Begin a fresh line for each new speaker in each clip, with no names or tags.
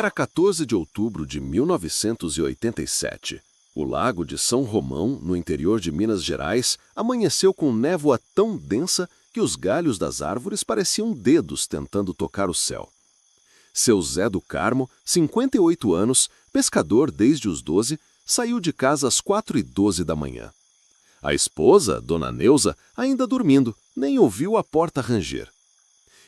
Era 14 de outubro de 1987. O lago de São Romão, no interior de Minas Gerais, amanheceu com névoa tão densa que os galhos das árvores pareciam dedos tentando tocar o céu. Seu Zé do Carmo, 58 anos, pescador desde os 12, saiu de casa às 4h12 da manhã. A esposa, Dona Neuza, ainda dormindo, nem ouviu a porta ranger.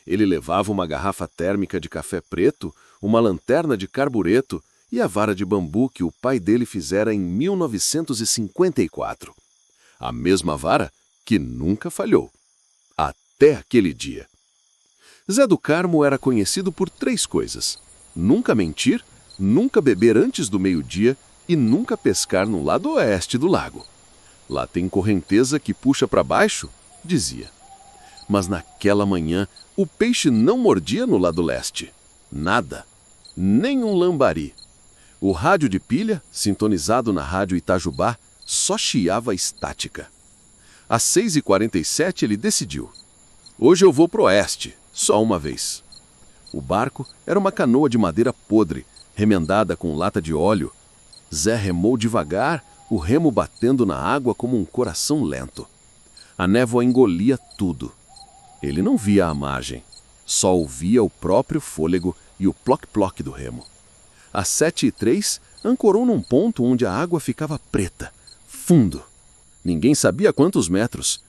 Ele levava uma garrafa térmica de café preto, uma lanterna de carbureto e a vara de bambu que o pai dele fizera em 1954. A mesma vara que nunca falhou. Até aquele dia. Zé do Carmo era conhecido por 3 coisas: nunca mentir, nunca beber antes do meio-dia e nunca pescar no lado oeste do lago. Lá tem correnteza que puxa para baixo, dizia. Mas naquela manhã, o peixe não mordia no lado leste. Nada. Nem um lambari. O rádio de pilha, sintonizado na rádio Itajubá, só chiava estática. Às 6h47 ele decidiu. Hoje eu vou pro oeste, só uma vez. O barco era uma canoa de madeira podre, remendada com lata de óleo. Zé remou devagar, o remo batendo na água como um coração lento. A névoa engolia tudo. Ele não via a margem, só ouvia o próprio fôlego e o ploc-ploc do remo. Às 7h03, ancorou num ponto onde a água ficava preta, fundo. Ninguém sabia quantos metros.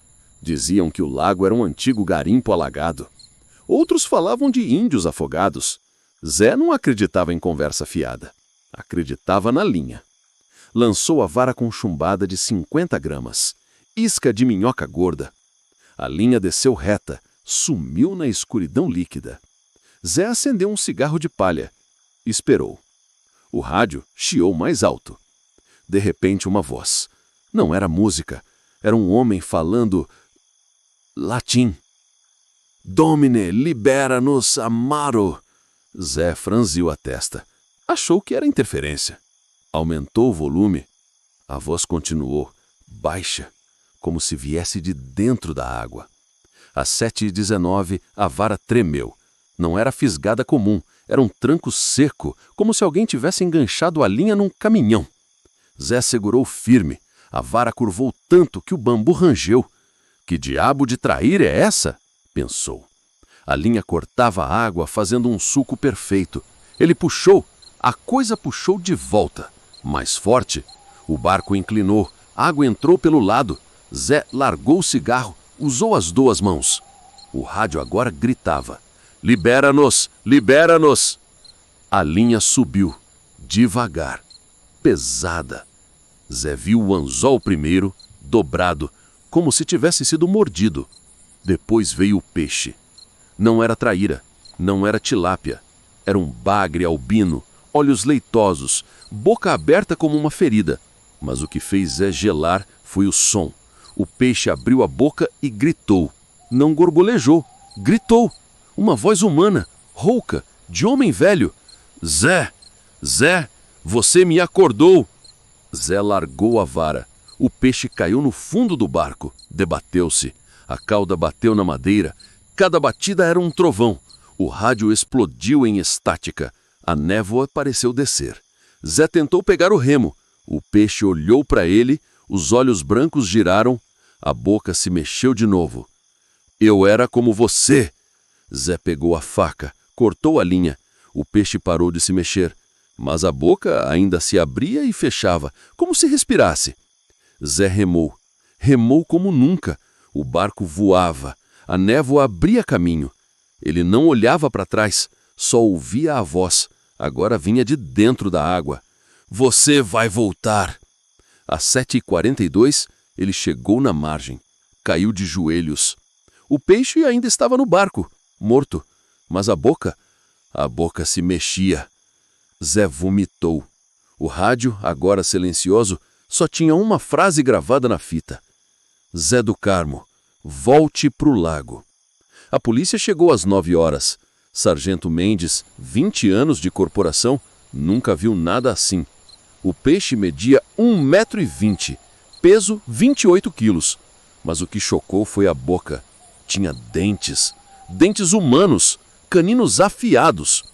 Diziam que o lago era um antigo garimpo alagado. Outros falavam de índios afogados. Zé não acreditava em conversa fiada. Acreditava na linha. Lançou a vara com chumbada de 50 gramas. Isca de minhoca gorda. A linha desceu reta, sumiu na escuridão líquida. Zé acendeu um cigarro de palha. Esperou. O rádio chiou mais alto. De repente, uma voz. Não era música. Era um homem falando latim. Domine, libera-nos, amaro. Zé franziu a testa. Achou que era interferência. Aumentou o volume. A voz continuou, baixa, como se viesse de dentro da água. Às 7h19, a vara tremeu. Não era fisgada comum, era um tranco seco, como se alguém tivesse enganchado a linha num caminhão. Zé segurou firme. A vara curvou tanto que o bambu rangeu. Que diabo de traíra é essa? Pensou. A linha cortava a água, fazendo um sulco perfeito. Ele puxou. A coisa puxou de volta. Mais forte. O barco inclinou. A água entrou pelo lado. Zé largou o cigarro. Usou as 2 mãos. O rádio agora gritava. Libera-nos! Libera-nos! A linha subiu. Devagar. Pesada. Zé viu o anzol primeiro, dobrado, como se tivesse sido mordido. Depois veio o peixe. Não era traíra, não era tilápia. Era um bagre albino, olhos leitosos, boca aberta como uma ferida. Mas o que fez Zé gelar foi o som. O peixe abriu a boca e gritou. Não gorgolejou, gritou. Uma voz humana, rouca, de homem velho. Zé! Zé! Você me acordou! Zé largou a vara. O peixe caiu no fundo do barco. Debateu-se. A cauda bateu na madeira. Cada batida era um trovão. O rádio explodiu em estática. A névoa pareceu descer. Zé tentou pegar o remo. O peixe olhou para ele. Os olhos brancos giraram. A boca se mexeu de novo. Eu era como você. Zé pegou a faca. Cortou a linha. O peixe parou de se mexer. Mas a boca ainda se abria e fechava, como se respirasse. Zé remou. Remou como nunca. O barco voava. A névoa abria caminho. Ele não olhava para trás, só ouvia a voz. Agora vinha de dentro da água. Você vai voltar. Às 7h42, ele chegou na margem. Caiu de joelhos. O peixe ainda estava no barco, morto. Mas a boca se mexia. Zé vomitou. O rádio, agora silencioso, só tinha uma frase gravada na fita. Zé do Carmo, volte pro lago. A polícia chegou às 9h. Sargento Mendes, 20 anos de corporação, nunca viu nada assim. O peixe media 1,20 m, peso 28 quilos. Mas o que chocou foi a boca. Tinha dentes. Dentes humanos, caninos afiados.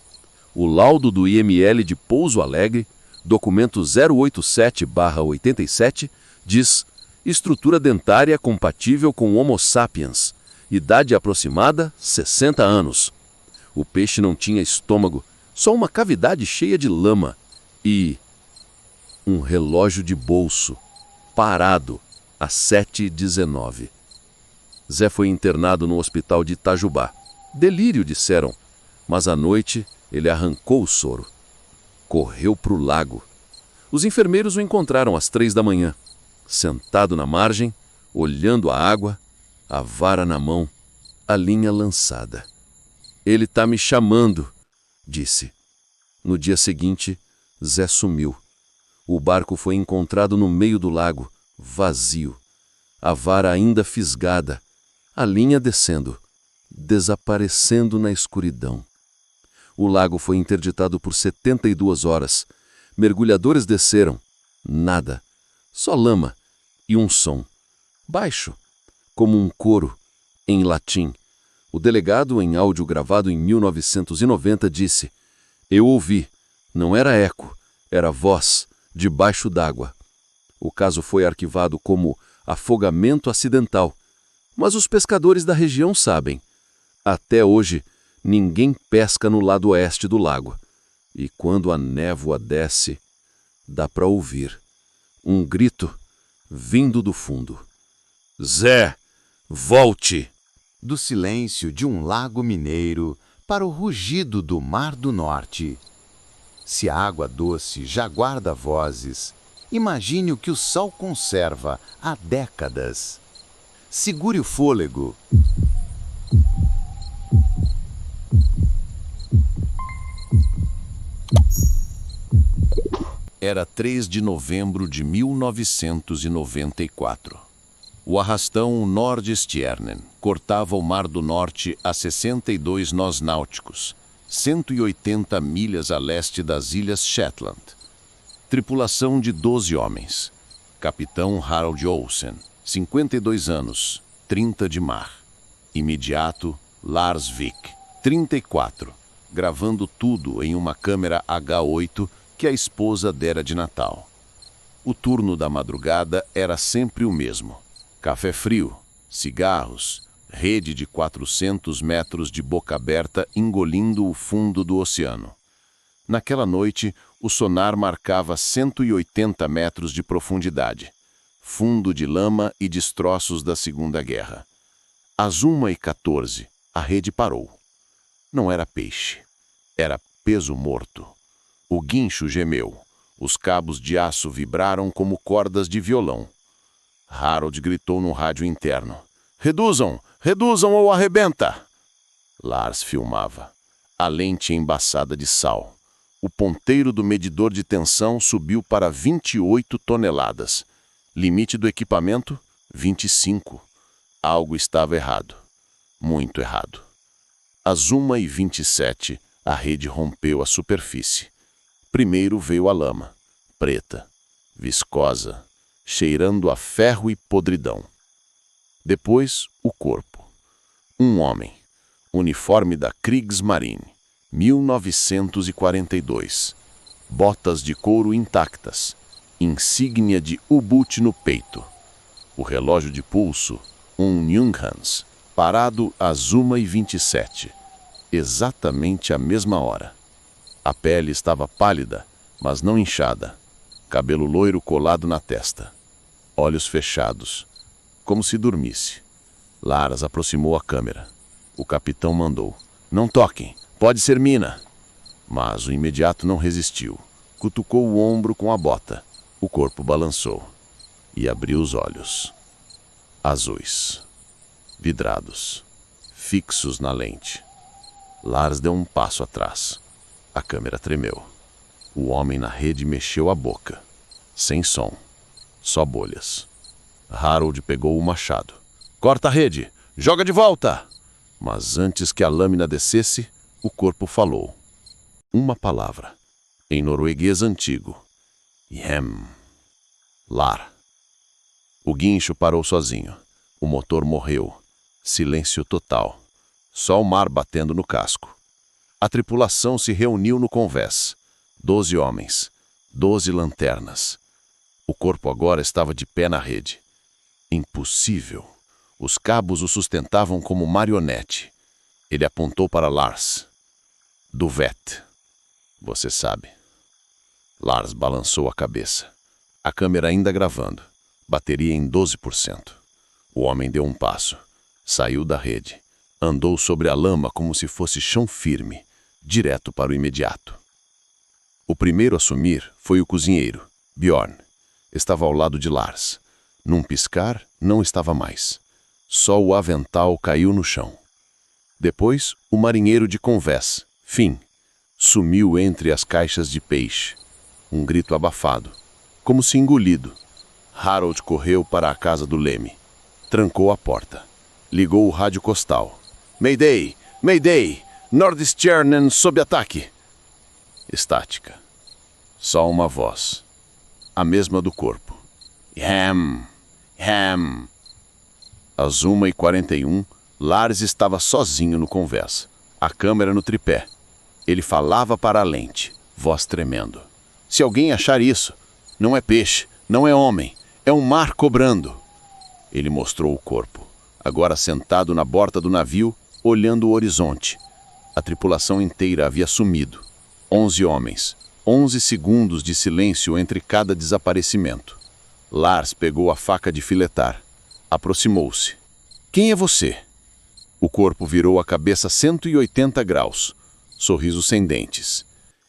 O laudo do IML de Pouso Alegre, documento 087/87, diz: estrutura dentária compatível com Homo sapiens, idade aproximada 60 anos. O peixe não tinha estômago, só uma cavidade cheia de lama e um relógio de bolso, parado, às 7h19. Zé foi internado no hospital de Itajubá. Delírio, disseram, mas à noite ele arrancou o soro. Correu para o lago. Os enfermeiros o encontraram às 3h, sentado na margem, olhando a água, a vara na mão, a linha lançada. Ele está me chamando, disse. No dia seguinte, Zé sumiu. O barco foi encontrado no meio do lago, vazio. A vara ainda fisgada, a linha descendo, desaparecendo na escuridão. O lago foi interditado por 72 horas. Mergulhadores desceram. Nada. Só lama e um som. Baixo, como um coro, em latim. O delegado, em áudio gravado em 1990, disse: eu ouvi. Não era eco, era voz, debaixo d'água. O caso foi arquivado como afogamento acidental. Mas os pescadores da região sabem. Até hoje, ninguém pesca no lado oeste do lago. E quando a névoa desce, dá para ouvir um grito vindo do fundo. Zé, volte!
Do silêncio de um lago mineiro para o rugido do Mar do Norte. Se a água doce já guarda vozes, imagine o que o sol conserva há décadas. Segure o fôlego.
Era 3 de novembro de 1994. O arrastão Nordstjernen cortava o Mar do Norte a 62 nós náuticos, 180 milhas a leste das Ilhas Shetland. Tripulação de 12 homens. Capitão Harald Olsen, 52 anos, 30 de mar. Imediato, Lars Vik, 34, gravando tudo em uma câmera H8 que a esposa dera de Natal. O turno da madrugada era sempre o mesmo. Café frio, cigarros, rede de 400 metros de boca aberta engolindo o fundo do oceano. Naquela noite, o sonar marcava 180 metros de profundidade, fundo de lama e destroços da Segunda Guerra. Às 1h14, a rede parou. Não era peixe, era peso morto. O guincho gemeu, os cabos de aço vibraram como cordas de violão. Harold gritou no rádio interno: reduzam! Reduzam ou arrebenta! Lars filmava. A lente embaçada de sal. O ponteiro do medidor de tensão subiu para 28 toneladas. Limite do equipamento, 25. Algo estava errado. Muito errado. Às 1h27, a rede rompeu a superfície. Primeiro veio a lama, preta, viscosa, cheirando a ferro e podridão. Depois, o corpo. Um homem, uniforme da Kriegsmarine, 1942. Botas de couro intactas, insígnia de U-Boot no peito. O relógio de pulso, um Junghans, parado às 1h27, exatamente a mesma hora. A pele estava pálida, mas não inchada. Cabelo loiro colado na testa. Olhos fechados, como se dormisse. Lars aproximou a câmera. O capitão mandou: não toquem, pode ser mina. Mas o imediato não resistiu. Cutucou o ombro com a bota. O corpo balançou. E abriu os olhos. Azuis. Vidrados. Fixos na lente. Lars deu um passo atrás. A câmera tremeu. O homem na rede mexeu a boca. Sem som. Só bolhas. Harold pegou o machado. Corta a rede! Joga de volta! Mas antes que a lâmina descesse, o corpo falou. Uma palavra. Em norueguês antigo. Hjem. Lar. O guincho parou sozinho. O motor morreu. Silêncio total. Só o mar batendo no casco. A tripulação se reuniu no convés. 12 homens, 12 lanternas. O corpo agora estava de pé na rede. Impossível. Os cabos o sustentavam como marionete. Ele apontou para Lars. Duvet. Você sabe. Lars balançou a cabeça. A câmera ainda gravando. Bateria em 12%. O homem deu um passo. Saiu da rede. Andou sobre a lama como se fosse chão firme, direto para o imediato. O primeiro a sumir foi o cozinheiro, Bjorn. Estava ao lado de Lars. Num piscar, não estava mais. Só o avental caiu no chão. Depois, o marinheiro de convés, Finn, sumiu entre as caixas de peixe. Um grito abafado, como se engolido. Harold correu para a casa do leme. Trancou a porta. Ligou o rádio costal. Mayday! Mayday! Nordstjernen sob ataque! Estática. Só uma voz. A mesma do corpo. Ham! Ham! Às 1h41, Lars estava sozinho no convés. A câmera no tripé. Ele falava para a lente, voz tremendo. Se alguém achar isso, não é peixe, não é homem, é um mar cobrando. Ele mostrou o corpo, agora sentado na borda do navio, olhando o horizonte. A tripulação inteira havia sumido. 11 homens, 11 segundos de silêncio entre cada desaparecimento. Lars pegou a faca de filetar. Aproximou-se. Quem é você? O corpo virou a cabeça 180 graus. Sorriso sem dentes.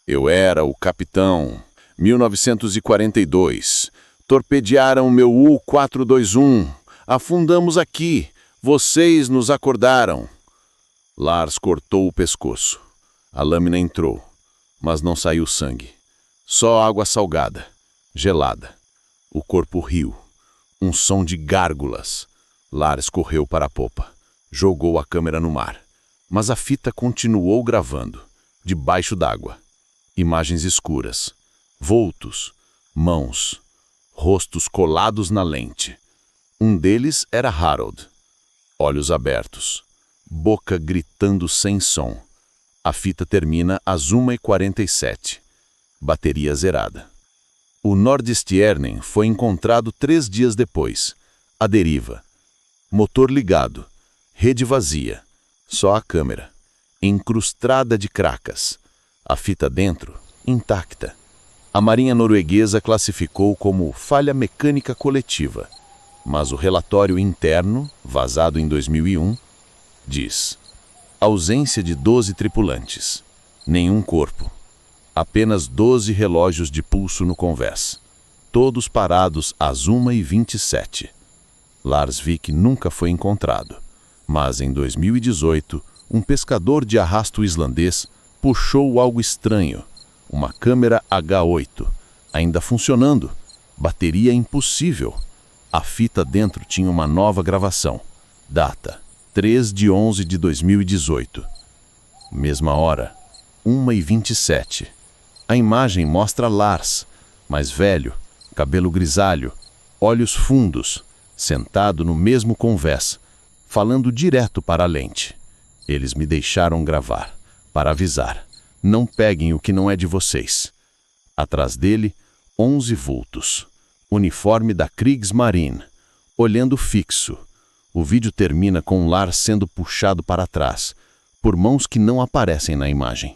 Eu era o capitão. 1942. Torpedearam meu U-421. Afundamos aqui. Vocês nos acordaram. Lars cortou o pescoço. A lâmina entrou, mas não saiu sangue. Só água salgada, gelada. O corpo riu. Um som de gárgulas. Lars correu para a popa. Jogou a câmera no mar. Mas a fita continuou gravando, debaixo d'água. Imagens escuras. Vultos. Mãos. Rostos colados na lente. Um deles era Harold. Olhos abertos. Boca gritando sem som. A fita termina às 1h47. Bateria zerada. O Nordstjernen foi encontrado 3 dias depois. À deriva. Motor ligado. Rede vazia. Só a câmera. Encrustada de cracas. A fita dentro, intacta. A Marinha norueguesa classificou como falha mecânica coletiva. Mas o relatório interno, vazado em 2001, diz: ausência de 12 tripulantes. Nenhum corpo. Apenas 12 relógios de pulso no convés. Todos parados às 1h27. Lars Vik nunca foi encontrado. Mas em 2018, um pescador de arrasto islandês puxou algo estranho. Uma câmera H8, ainda funcionando. Bateria impossível. A fita dentro tinha uma nova gravação. Data: 3/11/2018. Mesma hora, 1h27. A imagem mostra Lars, mais velho, cabelo grisalho, olhos fundos, sentado no mesmo convés, falando direto para a lente. Eles me deixaram gravar, para avisar. Não peguem o que não é de vocês. Atrás dele, 11 vultos. Uniforme da Kriegsmarine, olhando fixo. O vídeo termina com Lars sendo puxado para trás, por mãos que não aparecem na imagem.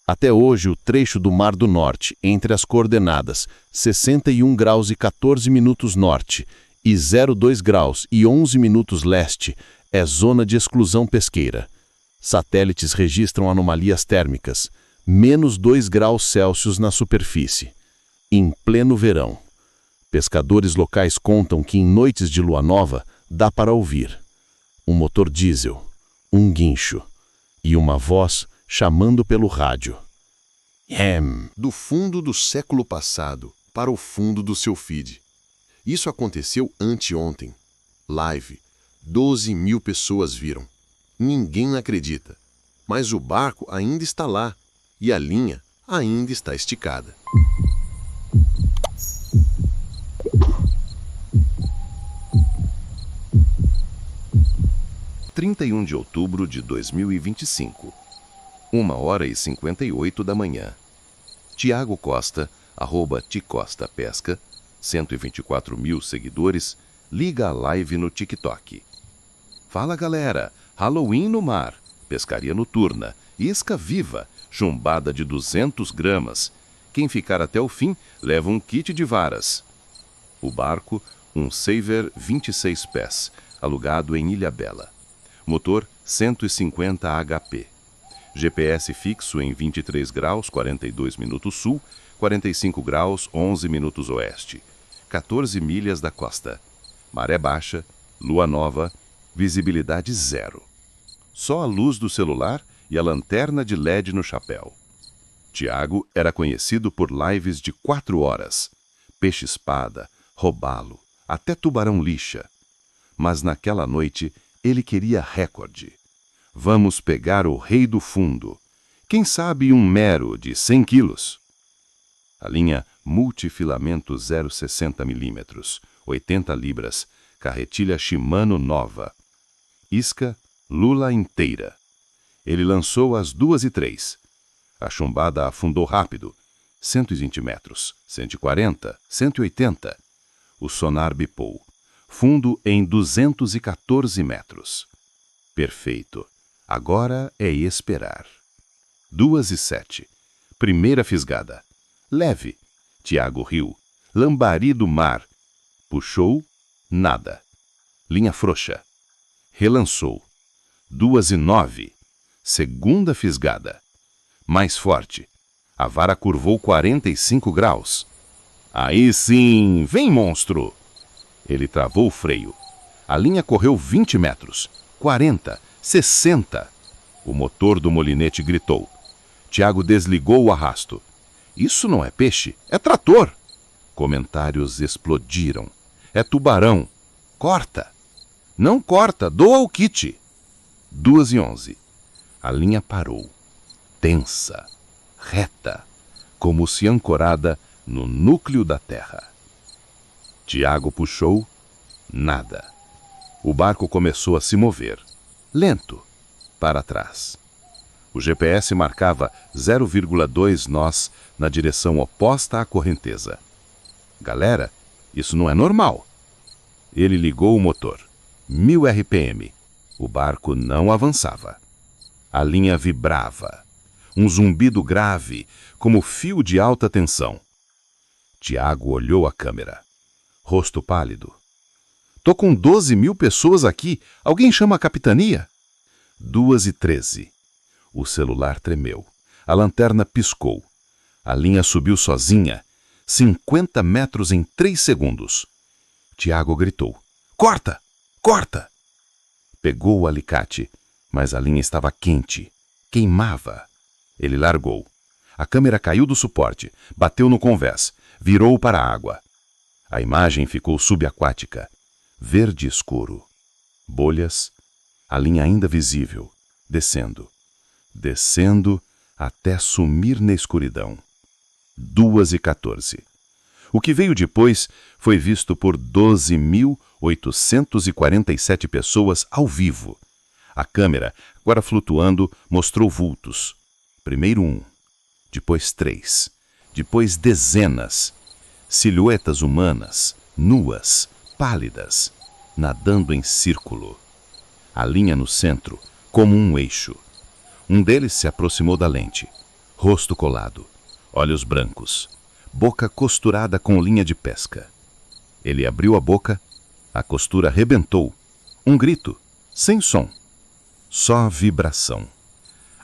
Até hoje, o trecho do Mar do Norte, entre as coordenadas 61 graus e 14 minutos norte e 02 graus e 11 minutos leste, é zona de exclusão pesqueira. Satélites registram anomalias térmicas, menos 2 graus Celsius na superfície. Em pleno verão. Pescadores locais contam que em noites de lua nova dá para ouvir um motor diesel, um guincho e uma voz chamando pelo rádio.
Do fundo do século passado para o fundo do seu feed. Isso aconteceu anteontem. Live. 12 mil pessoas viram. Ninguém acredita. Mas o barco ainda está lá e a linha ainda está esticada.
31 de outubro de 2025.
1h58 da manhã. Tiago Costa, @TicostaPesca, 124 mil seguidores, liga a live no TikTok. Fala galera, Halloween no mar, pescaria noturna, isca viva, chumbada de 200 gramas. Quem ficar até o fim leva um kit de varas. O barco, um Saver 26 pés, alugado em Ilhabela. Motor 150 HP. GPS fixo em 23 graus 42 minutos sul, 45 graus 11 minutos oeste. 14 milhas da costa. Maré baixa, lua nova, visibilidade zero. Só a luz do celular e a lanterna de LED no chapéu. Tiago era conhecido por lives de 4 horas. Peixe-espada, robalo, até tubarão-lixa. Mas naquela noite ele queria recorde. Vamos pegar o rei do fundo. Quem sabe um mero de 100 quilos? A linha multifilamento 0,60 mm, 80 libras, carretilha Shimano nova. Isca lula inteira. Ele lançou às 2h03. A chumbada afundou rápido. 120 metros, 140, 180. O sonar bipou. Fundo em 214 metros. Perfeito. Agora é esperar. 2h07. Primeira fisgada. Leve. Tiago riu. Lambari do mar. Puxou. Nada. Linha frouxa. Relançou. 2h09. Segunda fisgada. Mais forte. A vara curvou 45 graus. Aí sim! Vem, monstro! Ele travou o freio. A linha correu 20 metros. 40. 60. O motor do molinete gritou. Tiago desligou o arrasto. Isso não é peixe, é trator. Comentários explodiram. É tubarão. Corta. Não corta, doa o kit. 2h11. A linha parou. Tensa. Reta. Como se ancorada no núcleo da terra. Tiago puxou. Nada. O barco começou a se mover. Lento, para trás. O GPS marcava 0,2 nós na direção oposta à correnteza. Galera, isso não é normal. Ele ligou o motor. 1000 RPM. O barco não avançava. A linha vibrava. Um zumbido grave, como fio de alta tensão. Tiago olhou a câmera. Rosto pálido. Tô com 12 mil pessoas aqui. Alguém chama a capitania? 2h13. O celular tremeu. A lanterna piscou. A linha subiu sozinha. 50 metros em 3 segundos. Tiago gritou. Corta! Corta! Pegou o alicate, mas a linha estava quente. Queimava. Ele largou. A câmera caiu do suporte, bateu no convés, virou para a água. A imagem ficou subaquática. Verde escuro. Bolhas. A linha ainda visível. Descendo. Descendo até sumir na escuridão. 2h14. O que veio depois foi visto por 12.847 pessoas ao vivo. A câmera, agora flutuando, mostrou vultos. Primeiro 1, depois 3, depois dezenas. Silhuetas humanas, nuas, pálidas, nadando em círculo. A linha no centro, como um eixo. Um deles se aproximou da lente. Rosto colado, olhos brancos, boca costurada com linha de pesca. Ele abriu a boca, a costura rebentou. Um grito, sem som. Só vibração.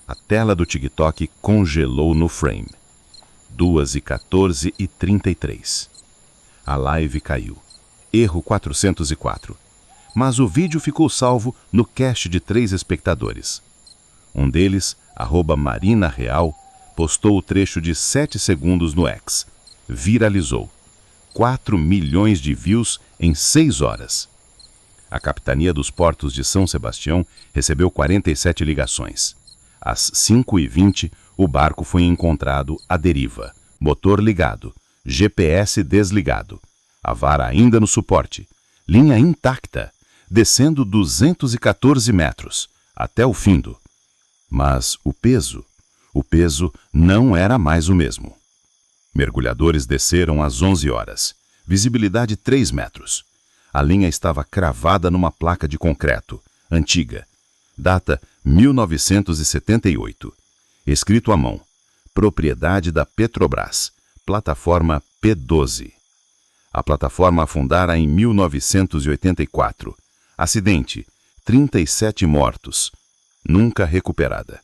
A tela do TikTok congelou no frame. 2h14 e 33. A live caiu. Erro 404. Mas o vídeo ficou salvo no cache de 3 espectadores. Um deles, @MarinaReal, postou o trecho de 7 segundos no X. Viralizou. 4 milhões de views em 6 horas. A Capitania dos Portos de São Sebastião recebeu 47 ligações. Às 5h20, o barco foi encontrado à deriva, motor ligado, GPS desligado, a vara ainda no suporte, linha intacta, descendo 214 metros, até o findo. Mas o peso, O peso não era mais o mesmo. Mergulhadores desceram às 11 horas. Visibilidade 3 metros. A linha estava cravada numa placa de concreto, antiga. Data 1978. Escrito à mão. Propriedade da Petrobras. Plataforma P12. A plataforma afundara em 1984. Acidente. 37 mortos. Nunca recuperada.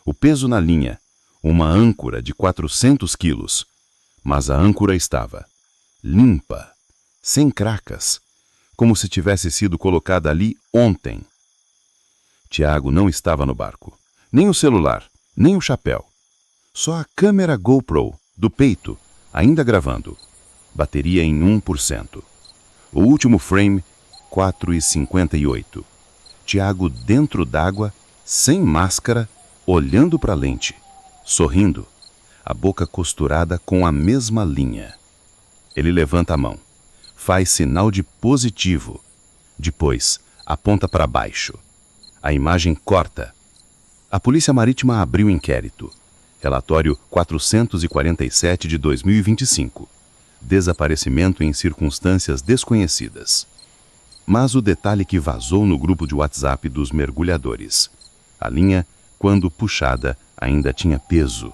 O peso na linha. Uma âncora de 400 quilos. Mas a âncora estava limpa, sem cracas, como se tivesse sido colocada ali ontem. Tiago não estava no barco. Nem o celular, nem o chapéu. Só a câmera GoPro, do peito, ainda gravando. Bateria em 1%. O último frame, 4h58. Tiago dentro d'água, sem máscara, olhando para a lente, sorrindo, a boca costurada com a mesma linha. Ele levanta a mão, faz sinal de positivo. Depois, aponta para baixo. A imagem corta. A Polícia Marítima abriu inquérito. Relatório 447 de 2025. Desaparecimento em circunstâncias desconhecidas. Mas o detalhe que vazou no grupo de WhatsApp dos mergulhadores. A linha, quando puxada, ainda tinha peso,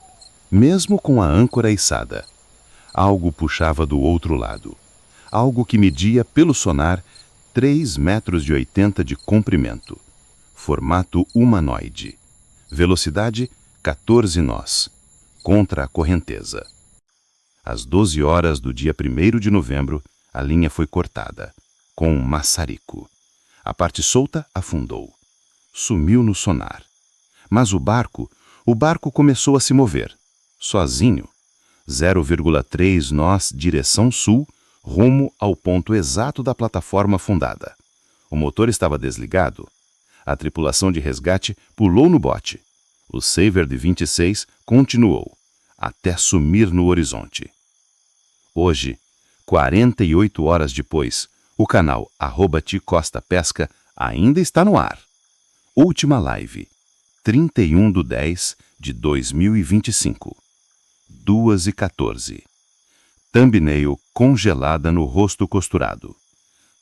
mesmo com a âncora içada. Algo puxava do outro lado. Algo que media, pelo sonar, 3,80 metros de comprimento. Formato humanoide. Velocidade, 14 nós. Contra a correnteza. Às 12 horas do dia 1º de novembro, a linha foi cortada, com um maçarico. A parte solta afundou. Sumiu no sonar. Mas o barco começou a se mover, sozinho. 0,3 nós, direção sul, rumo ao ponto exato da plataforma afundada. O motor estava desligado. A tripulação de resgate pulou no bote. O Saver de 26 continuou, até sumir no horizonte. Hoje, 48 horas depois, o canal @TCostaPesca ainda está no ar. Última live, 31/10/2025. 2h14. Thumbnail congelada no rosto costurado.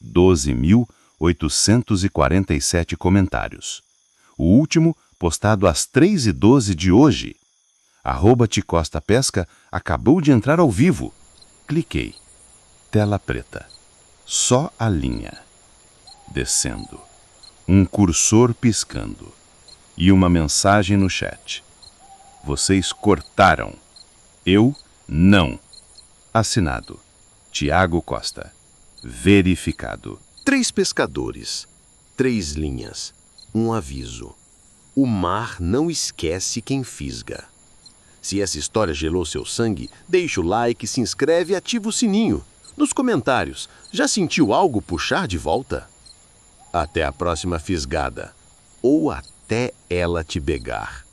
12.847 comentários. O último postado às 3h12 de hoje. @TCostaPesca acabou de entrar ao vivo. Cliquei. Tela preta. Só a linha. Descendo. Um cursor piscando. E uma mensagem no chat. Vocês cortaram. Eu não. Assinado. Tiago Costa. Verificado.
3 pescadores, 3 linhas, um aviso. O mar não esquece quem fisga. Se essa história gelou seu sangue, deixa o like, se inscreve e ativa o sininho. Nos comentários, já sentiu algo puxar de volta? Até a próxima fisgada. Ou até ela te pegar.